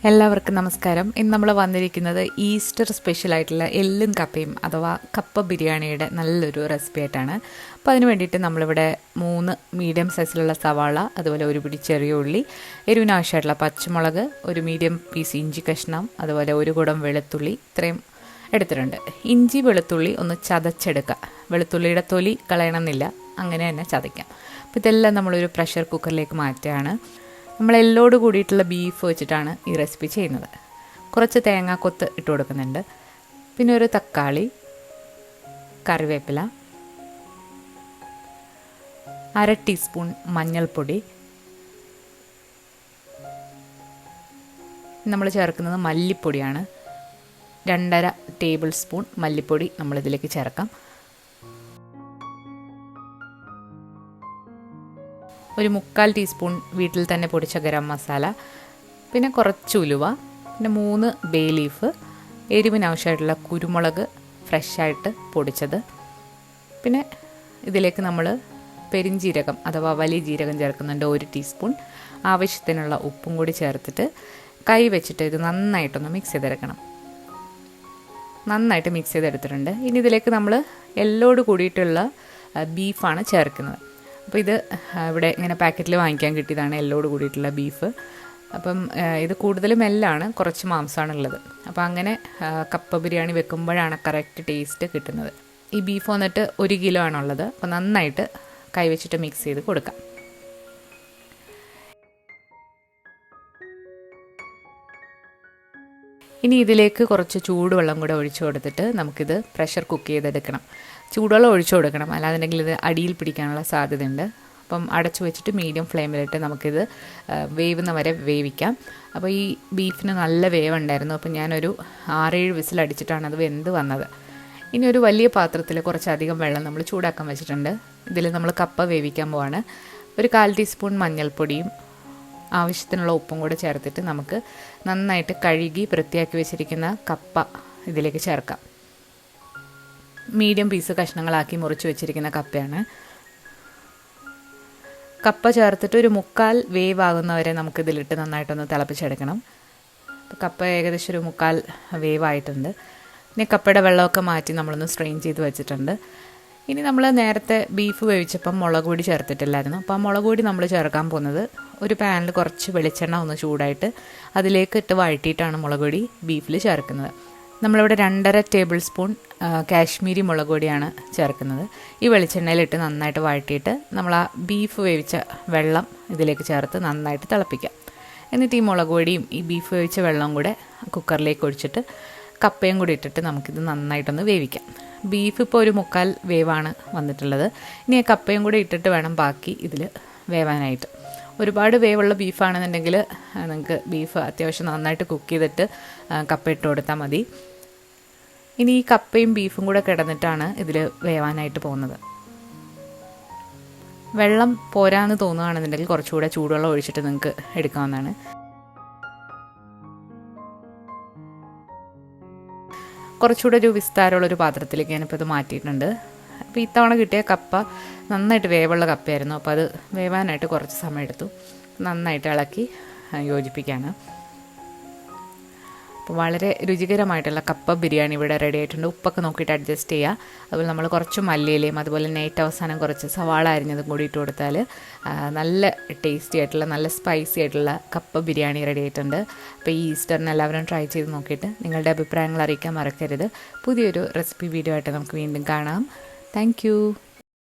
എല്ലാവർക്കും നമസ്കാരം. ഇന്ന് നമ്മൾ വന്നിരിക്കുന്നത് ഈസ്റ്റർ സ്പെഷ്യലായിട്ടുള്ള എല്ലും കപ്പയും അഥവാ കപ്പ ബിരിയാണിയുടെ നല്ലൊരു റെസിപ്പി ആയിട്ടാണ്. അപ്പോൾ അതിന് വേണ്ടിയിട്ട് നമ്മളിവിടെ 3 മീഡിയം സൈസിലുള്ള സവാള, അതുപോലെ ഒരു പിടി ചെറിയ ഉള്ളി, എരിവിന് ആവശ്യമായിട്ടുള്ള പച്ചമുളക്, ഒരു മീഡിയം പീസ് ഇഞ്ചി കഷ്ണം, അതുപോലെ ഒരു കുടം വെളുത്തുള്ളി, ഇത്രയും എടുത്തിട്ടുണ്ട്. ഇഞ്ചി വെളുത്തുള്ളി ഒന്ന് ചതച്ചെടുക്കുക. വെളുത്തുള്ളിയുടെ തൊലി കളയണമെന്നില്ല, അങ്ങനെ തന്നെ ചതയ്ക്കാം. അപ്പോൾ ഇതെല്ലാം നമ്മളൊരു പ്രഷർ കുക്കറിലേക്ക് മാറ്റുകയാണ്. നമ്മൾ എല്ലോട് കൂടിയിട്ടുള്ള ബീഫ് വെച്ചിട്ടാണ് ഈ റെസിപ്പി ചെയ്യുന്നത്. കുറച്ച് തേങ്ങാക്കൊത്ത് ഇട്ട് കൊടുക്കുന്നുണ്ട്. പിന്നെ ഒരു തക്കാളി, കറിവേപ്പില, 1/2 ടീസ്പൂൺ മഞ്ഞൾപ്പൊടി, നമ്മൾ ചേർക്കുന്നത് മല്ലിപ്പൊടിയാണ്. 2.5 ടേബിൾ സ്പൂൺ മല്ലിപ്പൊടി നമ്മളിതിലേക്ക് ചേർക്കാം. ഒരു 1/4 ടീസ്പൂൺ വീട്ടിൽ തന്നെ പൊടിച്ച ഗരം മസാല, പിന്നെ കുറച്ച് ഉലുവ, പിന്നെ 3 ബേ ലീഫ്, എരിവിനാവശ്യമായിട്ടുള്ള കുരുമുളക് ഫ്രഷായിട്ട് പൊടിച്ചത്, പിന്നെ ഇതിലേക്ക് നമ്മൾ പെരിഞ്ജീരകം അഥവാ വലിയ ജീരകം ചേർക്കുന്നുണ്ട് 1 ടീസ്പൂൺ. ആവശ്യത്തിനുള്ള ഉപ്പും കൂടി ചേർത്തിട്ട് കൈ വെച്ചിട്ട് ഇത് നന്നായിട്ടൊന്ന് മിക്സ് ചെയ്തെടുക്കണം. നന്നായിട്ട് മിക്സ് ചെയ്തെടുത്തിട്ടുണ്ട്. ഇനി ഇതിലേക്ക് നമ്മൾ എല്ലോട് കൂടിയിട്ടുള്ള ബീഫാണ് ചേർക്കുന്നത്. അപ്പോൾ ഇത് ഇവിടെ ഇങ്ങനെ പാക്കറ്റിൽ വാങ്ങിക്കാൻ കിട്ടിയതാണ് എല്ലോട് കൂടിയിട്ടുള്ള ബീഫ്. അപ്പം ഇത് കൂടുതലും എല്ലാണ്, കുറച്ച് മാംസമാണുള്ളത്. അപ്പോൾ അങ്ങനെ കപ്പ ബിരിയാണി വെക്കുമ്പോഴാണ് കറക്റ്റ് ടേസ്റ്റ് കിട്ടുന്നത്. ഈ ബീഫ് വന്നിട്ട് 1 കിലോ ആണുള്ളത്. അപ്പോൾ നന്നായിട്ട് കൈവച്ചിട്ട് മിക്സ് ചെയ്ത് കൊടുക്കാം. ഇനി ഇതിലേക്ക് കുറച്ച് ചൂടുവെള്ളം കൂടെ ഒഴിച്ചു കൊടുത്തിട്ട് നമുക്കിത് പ്രഷർ കുക്ക് ചെയ്തെടുക്കണം. ചൂടുവെള്ളം ഒഴിച്ചു കൊടുക്കണം, അല്ലാന്നുണ്ടെങ്കിൽ ഇത് അടിയിൽ പിടിക്കാനുള്ള സാധ്യതയുണ്ട്. അപ്പം അടച്ചു വെച്ചിട്ട് മീഡിയം ഫ്ലെയിമിലിട്ട് നമുക്കിത് വേവുന്ന വരെ വേവിക്കാം. അപ്പോൾ ഈ ബീഫിന് നല്ല വേവുണ്ടായിരുന്നു. അപ്പോൾ ഞാനൊരു 6-7 വിസിലടിച്ചിട്ടാണ് അത് വെന്ത് വന്നത്. ഇനി ഒരു വലിയ പാത്രത്തിൽ കുറച്ചധികം വെള്ളം നമ്മൾ ചൂടാക്കാൻ വെച്ചിട്ടുണ്ട്. ഇതിൽ നമ്മൾ കപ്പ വേവിക്കാൻ പോവാണ്. ഒരു 1/4 ടീസ്പൂൺ മഞ്ഞൾപ്പൊടിയും ആവശ്യത്തിനുള്ള ഉപ്പും കൂടെ ചേർത്തിട്ട് നമുക്ക് നന്നായിട്ട് കഴുകി വൃത്തിയാക്കി വെച്ചിരിക്കുന്ന കപ്പ ഇതിലേക്ക് ചേർക്കാം. മീഡിയം പീസ് കഷ്ണങ്ങളാക്കി മുറിച്ച് വെച്ചിരിക്കുന്ന കപ്പയാണ്. കപ്പ ചേർത്തിട്ട് ഒരു 1/4 വേവാകുന്നവരെ നമുക്കിതിലിട്ട് നന്നായിട്ടൊന്ന് തിളപ്പിച്ചെടുക്കണം. കപ്പ ഏകദേശം ഒരു 1/4 വേവായിട്ടുണ്ട്. ഇനി കപ്പയുടെ വെള്ളമൊക്കെ മാറ്റി നമ്മളൊന്ന് സ്ട്രെയിൻ ചെയ്ത് വെച്ചിട്ടുണ്ട്. ഇനി നമ്മൾ നേരത്തെ ബീഫ് വേവിച്ചപ്പം മുളക് പൊടി ചേർത്തിട്ടില്ലായിരുന്നു. അപ്പോൾ ആ മുളക് പൊടി നമ്മൾ ചേർക്കാൻ പോകുന്നത് ഒരു പാനിൽ കുറച്ച് വെളിച്ചെണ്ണ ഒന്ന് ചൂടായിട്ട് അതിലേക്ക് ഇട്ട് വഴറ്റിയിട്ടാണ് മുളക് പൊടി ബീഫിൽ ചേർക്കുന്നത്. നമ്മളിവിടെ 2.5 ടേബിൾ സ്പൂൺ കാശ്മീരി മുളക് പൊടിയാണ് ചേർക്കുന്നത്. ഈ വെളിച്ചെണ്ണയിലിട്ട് നന്നായിട്ട് വഴറ്റിയിട്ട് നമ്മൾ ആ ബീഫ് വേവിച്ച വെള്ളം ഇതിലേക്ക് ചേർത്ത് നന്നായിട്ട് തിളപ്പിക്കാം. എന്നിട്ട് ഈ മുളക് പൊടിയും ഈ ബീഫ് വേവിച്ച വെള്ളവും കൂടെ കുക്കറിലേക്ക് ഒഴിച്ചിട്ട് കപ്പയും കൂടി ഇട്ടിട്ട് നമുക്കിത് നന്നായിട്ടൊന്ന് വേവിക്കാം. ബീഫ് ഇപ്പോൾ ഒരു 1/4 വേവാണ് വന്നിട്ടുള്ളത്. ഇനി ആ കപ്പയും കൂടി ഇട്ടിട്ട് വേണം ബാക്കി ഇതിൽ വേവാനായിട്ട്. ഒരുപാട് വേവുള്ള ബീഫാണെന്നുണ്ടെങ്കിൽ നിങ്ങൾക്ക് ബീഫ് അത്യാവശ്യം നന്നായിട്ട് കുക്ക് ചെയ്തിട്ട് കപ്പ ഇട്ട് കൊടുത്താൽ മതി. ഇനി ഈ കപ്പയും ബീഫും കൂടെ കിടന്നിട്ടാണ് ഇതിൽ വേവാനായിട്ട് പോകുന്നത്. വെള്ളം പോരാന്ന് തോന്നുകയാണെന്നുണ്ടെങ്കിൽ കുറച്ചുകൂടെ ചൂടുവെള്ളം ഒഴിച്ചിട്ട് നിങ്ങൾക്ക് എടുക്കാവുന്നതാണ്. കുറച്ചുകൂടെ ഒരു വിസ്താരമുള്ളൊരു പാത്രത്തിലേക്ക് ഞാനിപ്പോൾ ഇത് മാറ്റിയിട്ടുണ്ട്. അപ്പോൾ ഇത്തവണ കിട്ടിയ കപ്പ നന്നായിട്ട് വേവുള്ള കപ്പയായിരുന്നു. അപ്പോൾ അത് വേവാനായിട്ട് കുറച്ച് സമയം എടുത്തു. നന്നായിട്ട് ഇളക്കി യോജിപ്പിക്കുകയാണ്. അപ്പോൾ വളരെ രുചികരമായിട്ടുള്ള കപ്പ ബിരിയാണി ഇവിടെ റെഡി ആയിട്ടുണ്ട്. ഉപ്പൊക്കെ നോക്കിയിട്ട് അഡ്ജസ്റ്റ് ചെയ്യുക. അതുപോലെ നമ്മൾ കുറച്ച് മല്ലിയിലയും അതുപോലെ നൈറ്റ് അവസാനം കുറച്ച് സവാള അരിഞ്ഞതും കൂടി ഇട്ട് കൊടുത്താൽ നല്ല ടേസ്റ്റി ആയിട്ടുള്ള നല്ല സ്പൈസി ആയിട്ടുള്ള കപ്പ ബിരിയാണി റെഡി ആയിട്ടുണ്ട്. അപ്പോൾ ഈ ഈസ്റ്ററിന് എല്ലാവരും ട്രൈ ചെയ്ത് നോക്കിയിട്ട് നിങ്ങളുടെ അഭിപ്രായങ്ങൾ അറിയിക്കാൻ മറക്കരുത്. പുതിയൊരു റെസിപ്പി വീഡിയോ ആയിട്ട് നമുക്ക് വീണ്ടും കാണാം. താങ്ക്